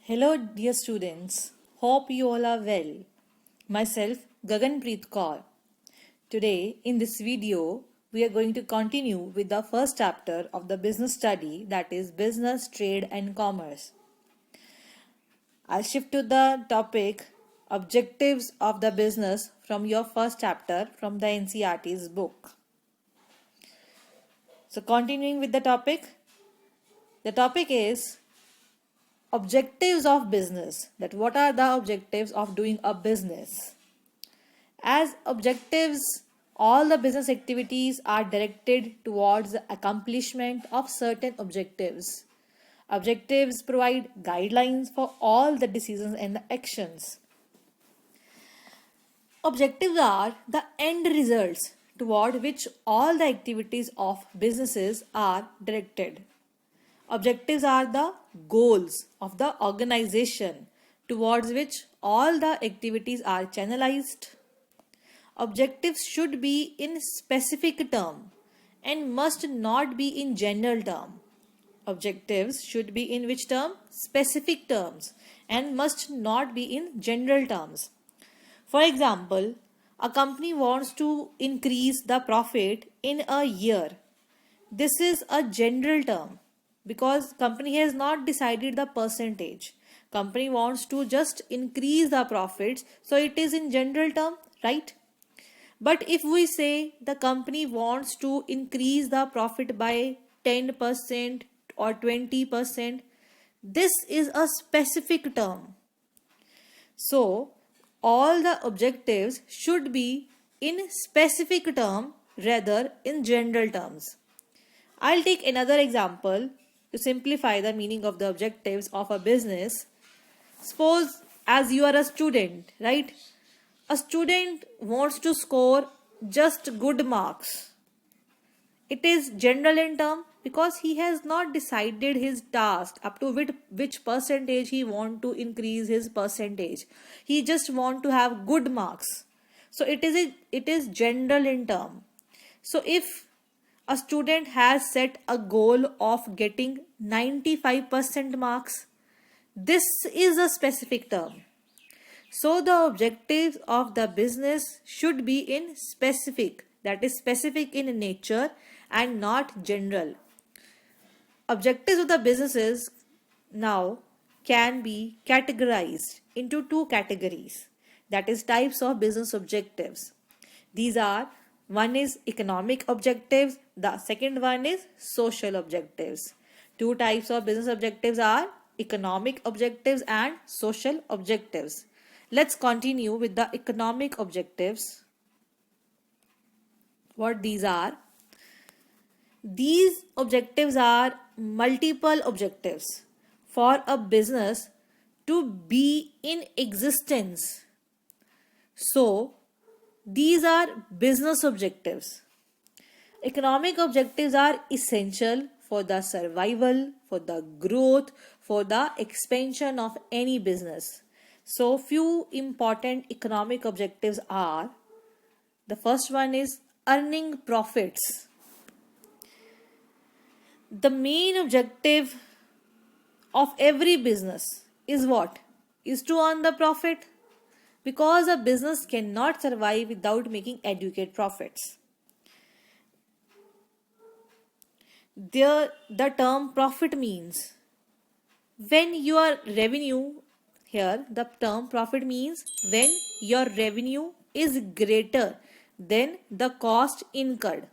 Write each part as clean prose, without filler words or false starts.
Hello, dear students. Hope you all are well. Myself, Gaganpreet Kaur. Today, in this video, we are going to continue with the first chapter of the business study, that is Business, Trade and Commerce. I'll shift to the topic Objectives of the Business from your first chapter from the NCERT's book. So, continuing with the topic is objectives of business. That what are the objectives of doing a business? As objectives, all the business activities are directed towards the accomplishment of certain objectives. Objectives provide guidelines for all the decisions and the actions. Objectives are the end results toward which all the activities of businesses are directed. Objectives are the goals of the organization towards which all the activities are channelized. Objectives should be in specific term and must not be in general term. Objectives should be in which term? Specific terms, and must not be in general terms. For example, a company wants to increase the profit in a year. This is a general term because company has not decided the percentage. Company wants to just increase the profits, so it is in general term, right? But if we say the company wants to increase the profit by 10% or 20%, this is a specific term. So, all the objectives should be in specific term rather in general terms. I'll take another example to simplify the meaning of the objectives of a business. Suppose as you are a student, right? A student wants to score just good marks. It is general in term because he has not decided his task up to which percentage he want to increase his percentage. He just want to have good marks. So it is general in term. So if a student has set a goal of getting 95% marks, this is a specific term. So the objectives of the business should be in specific, that is specific in nature and not general. Objectives of the businesses now can be categorized into two categories, that is types of business objectives. These are, one is economic objectives, the second one is social objectives. Two types of business objectives are economic objectives and social objectives. Let's continue with the economic objectives. What these are? These objectives are multiple objectives for a business to be in existence. So, these are business objectives. Economic objectives are essential for the survival, for the growth, for the expansion of any business. So, few important economic objectives are, the first one is earning profits. The main objective of every business is what? Is to earn the profit, because a business cannot survive without making adequate profits. The term profit means when your revenue, here the term profit means when your revenue is greater than the cost incurred.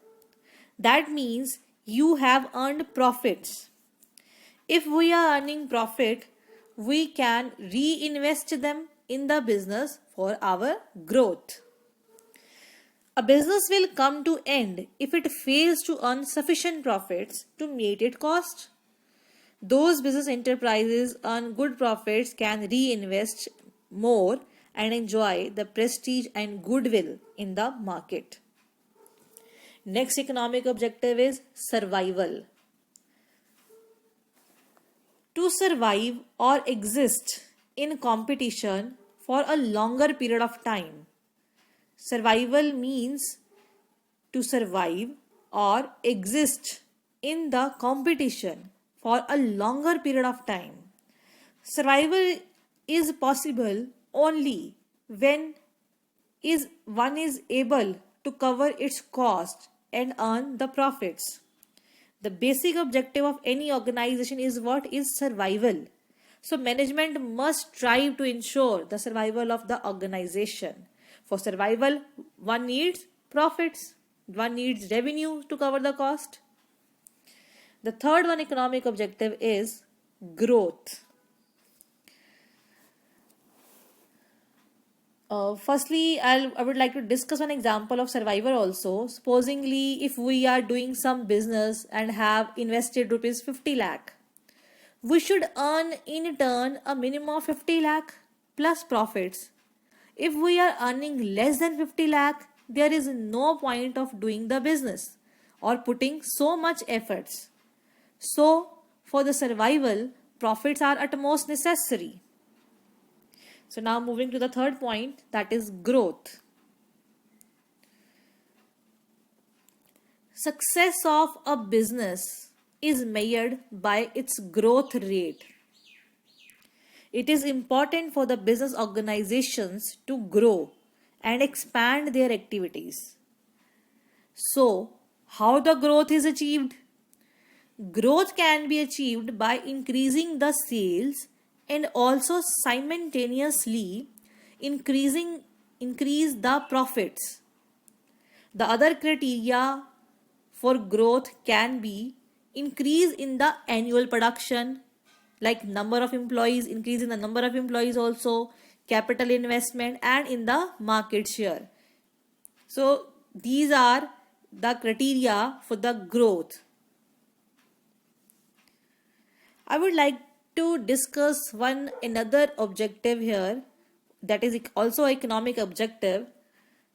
That means you have earned profits. If we are earning profit, we can reinvest them in the business for our growth. A business will come to end if it fails to earn sufficient profits to meet its cost. Those business enterprises earn good profits can reinvest more and enjoy the prestige and goodwill in the market. Next economic objective is survival. To survive or exist in competition for a longer period of time. Survival means to survive or exist in the competition for a longer period of time. Survival is possible only when one is able to cover its cost and earn the profits. The basic objective of any organization is what is survival. So management must strive to ensure the survival of the organization. For survival, one needs profits, one needs revenue to cover the cost. The third one economic objective is growth. Firstly, I would like to discuss one example of survival also. Supposingly, if we are doing some business and have invested rupees 50 lakh, we should earn in turn a minimum of 50 lakh plus profits. If we are earning less than 50 lakh, there is no point of doing the business or putting so much efforts. So, for the survival, profits are utmost necessary. So now moving to the third point, that is growth. Success of a business is measured by its growth rate. It is important for the business organizations to grow and expand their activities. So, how the growth is achieved? Growth can be achieved by increasing the sales and also simultaneously increase the profits. The other criteria for growth can be increase in the annual production, like number of employees, increase in the number of employees also, capital investment, and in the market share. So these are the criteria for the growth. I would like to discuss one another objective here, that is also economic objective,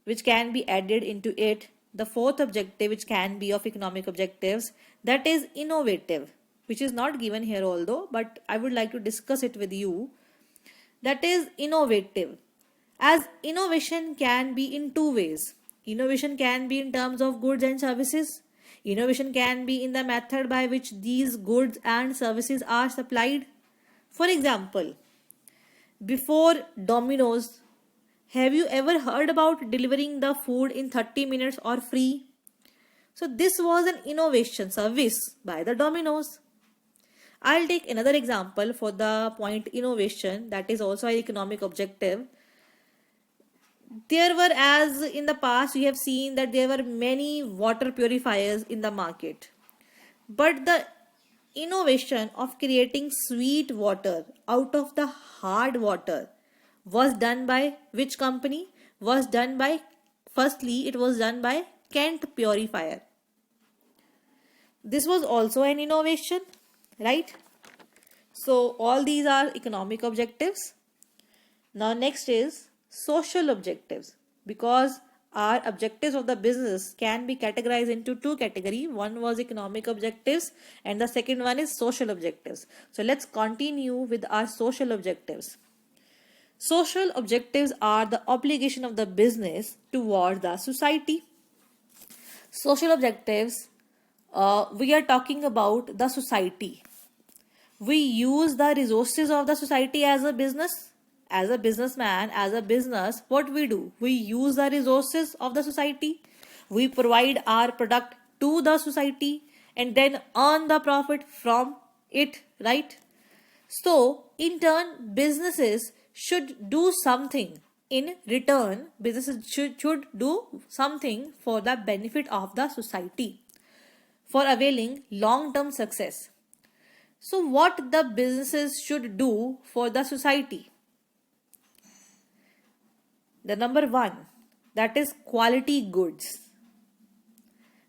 which can be added into it. The fourth objective which can be of economic objectives, that is innovative, which is not given here although, but I would like to discuss it with you. That is innovative, as innovation can be in two ways. Innovation can be in terms of goods and services. Innovation can be in the method by which these goods and services are supplied. For example, before Domino's, have you ever heard about delivering the food in 30 minutes or free? So this was an innovation service by the Domino's. I'll take another example for the point innovation, that is also an economic objective. There were, as in the past we have seen that there were many water purifiers in the market. But the innovation of creating sweet water out of the hard water was done by which company? Firstly, it was done by Kent Purifier. This was also an innovation, right? So all these are economic objectives. Now next is social objectives, because our objectives of the business can be categorized into two categories. One was economic objectives and the second one is social objectives. So let's continue with our social objectives. Social objectives are the obligation of the business toward the society. Social objectives, we are talking about the society. We use the resources of the society as a business. As a businessman, as a business, what we do? We use the resources of the society. We provide our product to the society and then earn the profit from it, right? So, in turn, businesses should do something in return. Businesses should do something for the benefit of the society, for availing long-term success. So, what the businesses should do for the society? The number one, that is quality goods.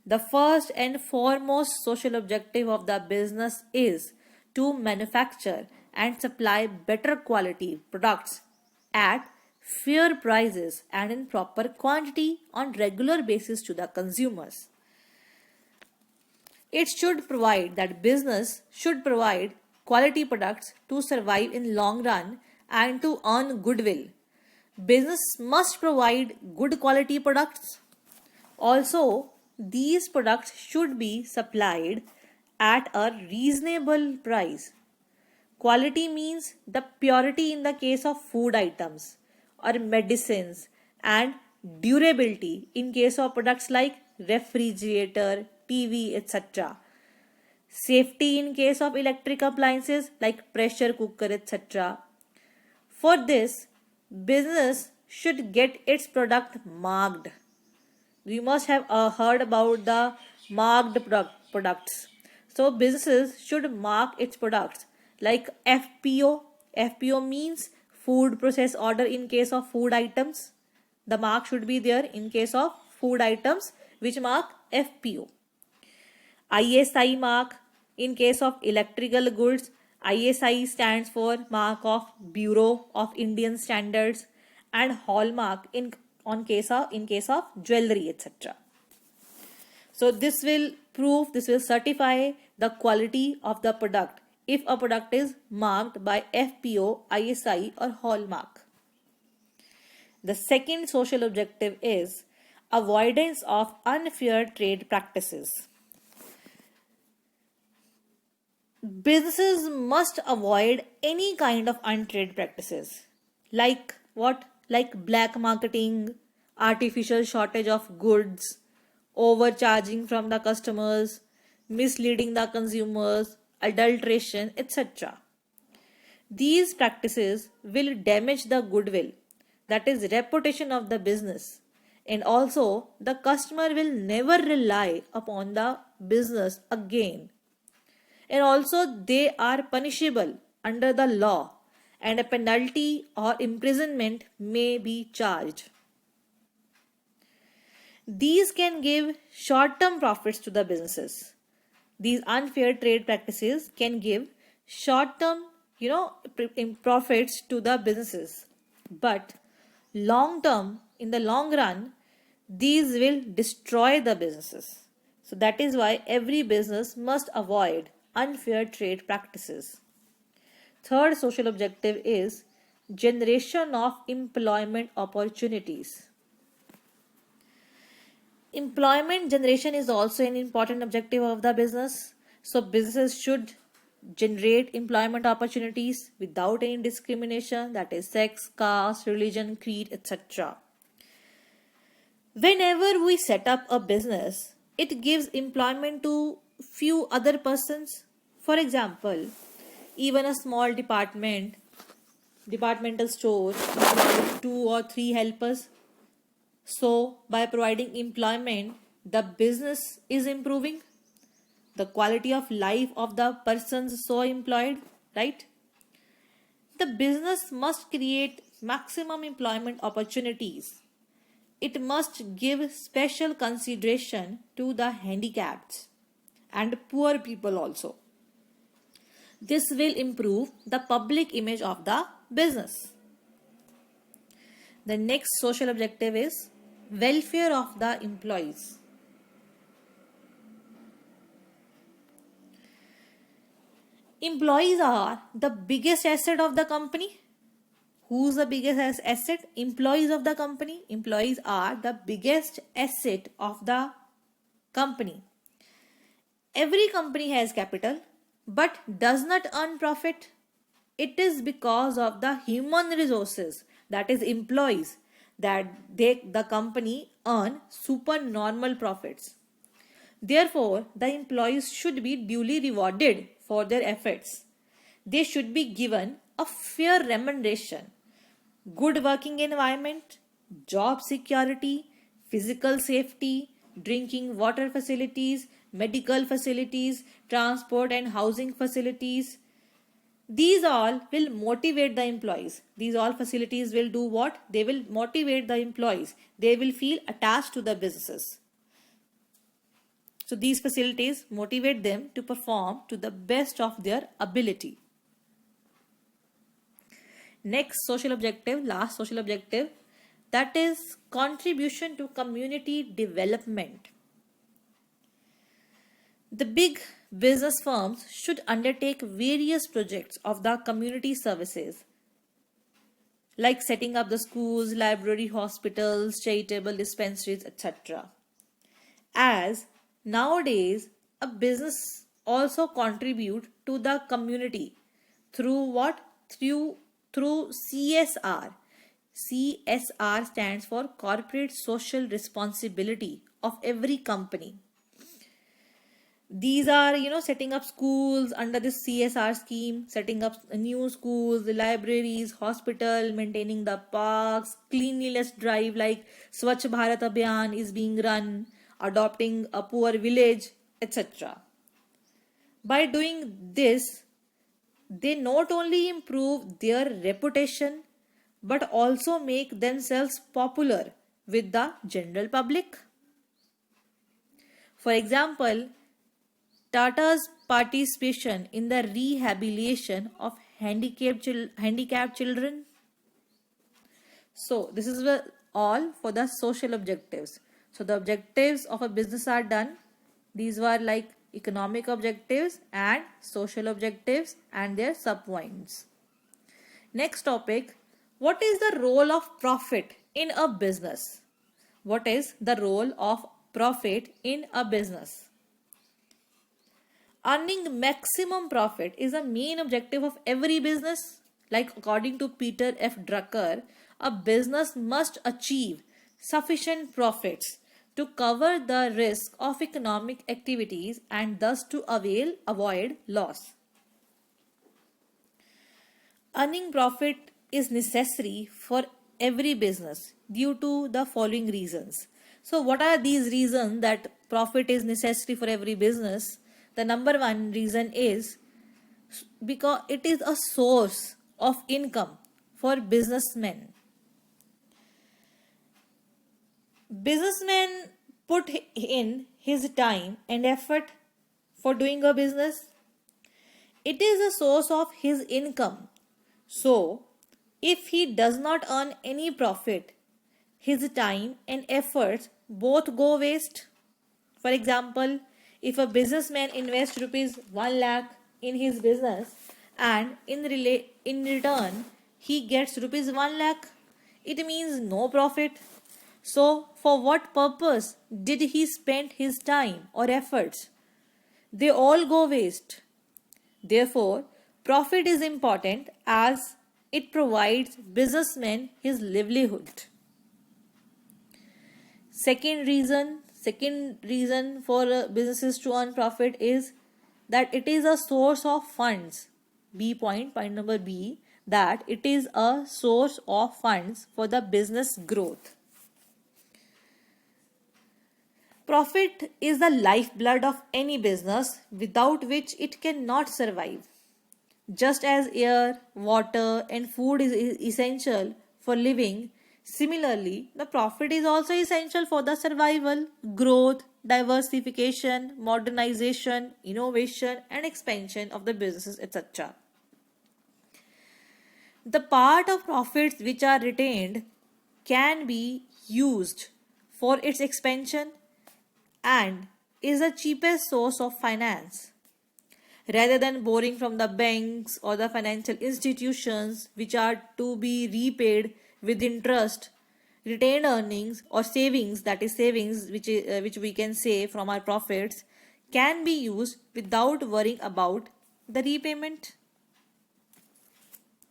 The first and foremost social objective of the business is to manufacture and supply better quality products at fair prices and in proper quantity on regular basis to the consumers. Business should provide quality products to survive in long run and to earn goodwill. Business must provide good quality products. Also, these products should be supplied at a reasonable price. Quality means the purity in the case of food items or medicines, and durability in case of products like refrigerator, TV, etc. Safety in case of electric appliances like pressure cooker, etc. For this, business should get its product marked. You must have heard about the marked products. So businesses should mark its products like FPO. FPO means food process order in case of food items. The mark should be there in case of food items, which mark FPO. ISI mark in case of electrical goods. ISI stands for Mark of Bureau of Indian Standards, and hallmark in case of jewelry, etc. So this will certify the quality of the product if a product is marked by FPO, ISI or hallmark. The second social objective is avoidance of unfair trade practices. Businesses must avoid any kind of untrade practices like what? Like black marketing, artificial shortage of goods, overcharging from the customers, misleading the consumers, adulteration, etc. These practices will damage the goodwill, that is, reputation of the business, and also the customer will never rely upon the business again. And also, they are punishable under the law, and a penalty or imprisonment may be charged. These can give short term profits to the businesses. These unfair trade practices can give short term, profits to the businesses. But long term, in the long run, these will destroy the businesses. So that is why every business must avoid unfair trade practices. Third social objective is generation of employment opportunities. Employment generation is also an important objective of the business. So businesses should generate employment opportunities without any discrimination, that is sex, caste, religion, creed, etc. Whenever we set up a business, it gives employment to few other persons. For example, even a small departmental store, with 2 or 3 helpers. So, by providing employment, the business is improving. The quality of life of the persons so employed, right? The business must create maximum employment opportunities. It must give special consideration to the handicapped and poor people also. This will improve the public image of the business. The next social objective is welfare of the employees. Employees are the biggest asset of the company. Who's the biggest asset? Employees of the company. Employees are the biggest asset of the company. Every company has capital but does not earn profit. It is because of the human resources, that is employees, that the company earn supernormal profits. Therefore, the employees should be duly rewarded for their efforts. They should be given a fair remuneration, good working environment, job security, physical safety, drinking water facilities, medical facilities, transport and housing facilities. These all will motivate the employees. These all facilities will do what? They will motivate the employees. They will feel attached to the businesses. So these facilities motivate them to perform to the best of their ability. Next social objective, last social objective, that is contribution to community development. The big business firms should undertake various projects of the community services like setting up the schools, library, hospitals, charitable dispensaries, etc. As nowadays a business also contribute to the community through what? Through CSR. CSR stands for corporate social responsibility of every company. These are, setting up schools under this CSR scheme, setting up new schools, libraries, hospital, maintaining the parks, cleanliness drive like Swachh Bharat Abhiyan is being run, adopting a poor village, etc. By doing this, they not only improve their reputation but also make themselves popular with the general public. For example, Tata's participation in the rehabilitation of handicapped children. So, this is all for the social objectives. So, the objectives of a business are done. These were like economic objectives and social objectives and their subpoints. Next topic, what is the role of profit in a business? What is the role of profit in a business? Earning maximum profit is a main objective of every business. Like according to Peter F. Drucker, a business must achieve sufficient profits to cover the risk of economic activities and thus to avoid loss. Earning profit is necessary for every business due to the following reasons. So, what are these reasons that profit is necessary for every business? The number one reason is because it is a source of income for businessmen. Businessmen put in his time and effort for doing a business. It is a source of his income. So, if he does not earn any profit, his time and efforts both go waste. For example, if a businessman invests rupees 1 lakh in his business and in return he gets rupees 1 lakh, it means no profit. So, for what purpose did he spend his time or efforts? They all go waste. Therefore, profit is important as it provides businessmen his livelihood. Second reason for businesses to earn profit is that it is a source of funds. Point number B, that it is a source of funds for the business growth. Profit is the lifeblood of any business without which it cannot survive. Just as air, water, and food is essential for living, similarly, the profit is also essential for the survival, growth, diversification, modernization, innovation, and expansion of the businesses, etc. The part of profits which are retained can be used for its expansion and is the cheapest source of finance. Rather than borrowing from the banks or the financial institutions which are to be repaid with interest, retained earnings or savings, that is savings which we can save from our profits, can be used without worrying about the repayment.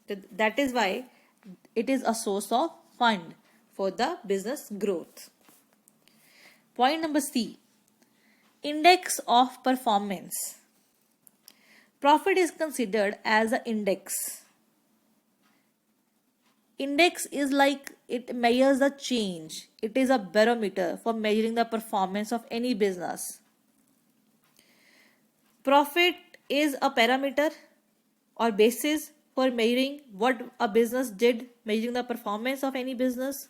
That is why it is a source of fund for the business growth. Point number C, index of performance. Profit is considered as an index. Index is like it measures the change. It is a barometer for measuring the performance of any business. Profit is a parameter or basis for measuring what a business did, measuring the performance of any business.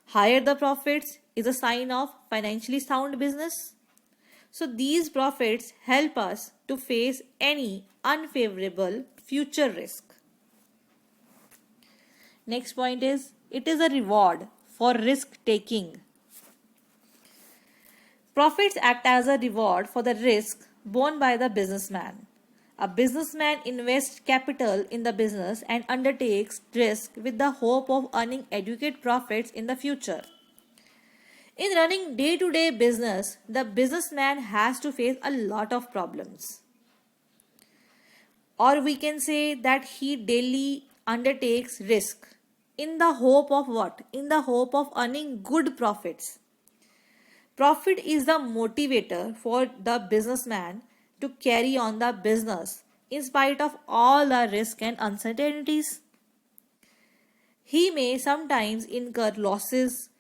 Higher the profits is a sign of financially sound business. So these profits help us to face any unfavorable future risk. Next point is, it is a reward for risk taking. Profits act as a reward for the risk borne by the businessman. A businessman invests capital in the business and undertakes risk with the hope of earning adequate profits in the future. In running day-to-day business, the businessman has to face a lot of problems. or we can say that he daily undertakes risk in the hope of what? In the hope of earning good profits. Profit is the motivator for the businessman to carry on the business in spite of all the risk and uncertainties. He may sometimes incur losses,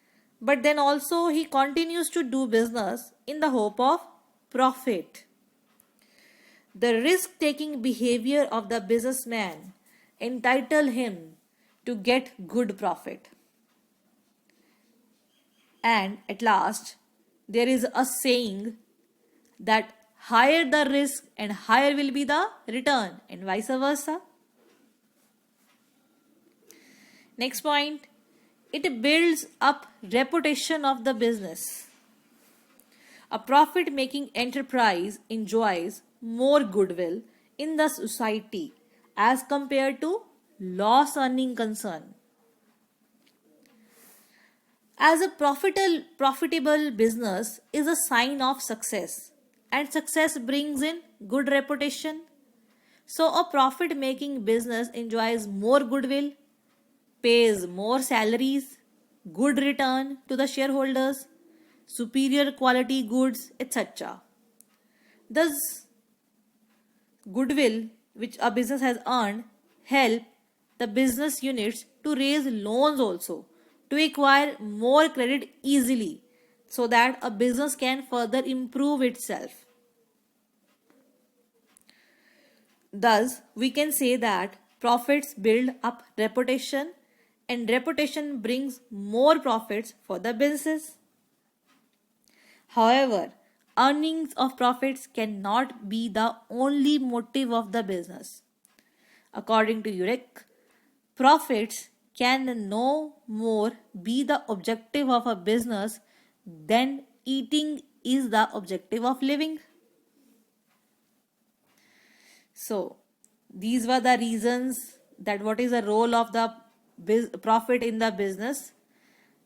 but then also he continues to do business in the hope of profit. The risk taking behavior of the businessman entitle him to get good profit. And at last, there is a saying that higher the risk and higher will be the return, and vice versa. Next point, it builds up reputation of the business. A profit making enterprise enjoys more goodwill in the society as compared to loss earning concern. As a profitable business is a sign of success, and success brings in good reputation. So a profit making business enjoys more goodwill, pays more salaries, good return to the shareholders, superior quality goods, etc. Thus, goodwill which a business has earned help the business units to raise loans also to acquire more credit easily so that a business can further improve itself. Thus, we can say that profits build up reputation and reputation brings more profits for the business. However, earnings of profits cannot be the only motive of the business. According to Urek, profits can no more be the objective of a business than eating is the objective of living. So, these were the reasons that what is the role of the profit in the business.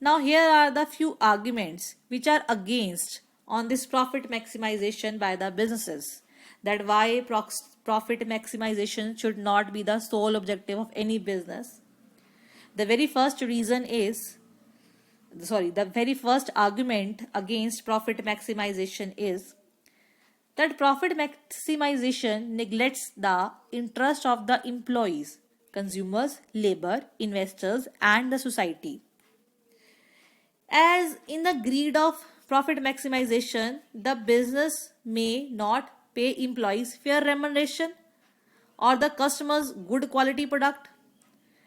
Now, here are the few arguments which are against on this profit maximization by the businesses, that why profit maximization should not be the sole objective of any business. The very first argument against profit maximization is that profit maximization neglects the interest of the employees, consumers, labor, investors, and the society. As in the greed of profit maximization, the business may not pay employees fair remuneration or the customers good quality product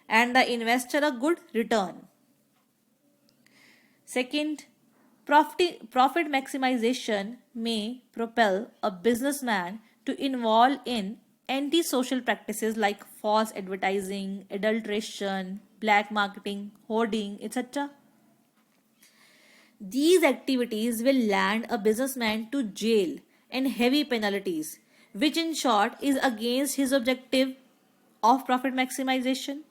and the investor a good return. Second, profit maximization may propel a businessman to involve in anti-social practices like false advertising, adulteration, black marketing, hoarding, etc. These activities will land a businessman to jail and heavy penalties, which in short is against his objective of profit maximization.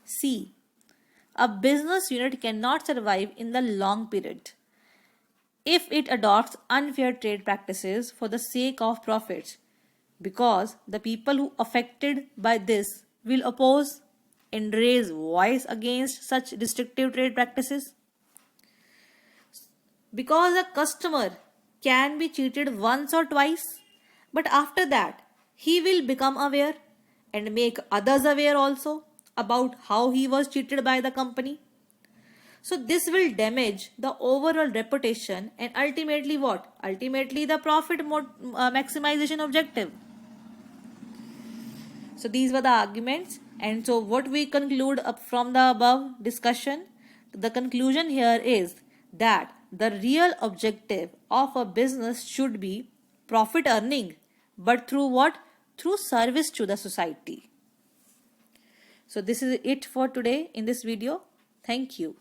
C. A business unit cannot survive in the long period if it adopts unfair trade practices for the sake of profits, because the people who are affected by this will oppose and raise voice against such restrictive trade practices. Because a customer can be cheated once or twice, but after that he will become aware and make others aware also about how he was cheated by the company. So this will damage the overall reputation and ultimately what? Ultimately the profit maximization objective. So these were the arguments, and so what we conclude up from the above discussion, the conclusion here is that the real objective of a business should be profit earning, but through what? Through service to the society. So this is it for today in this video. Thank you.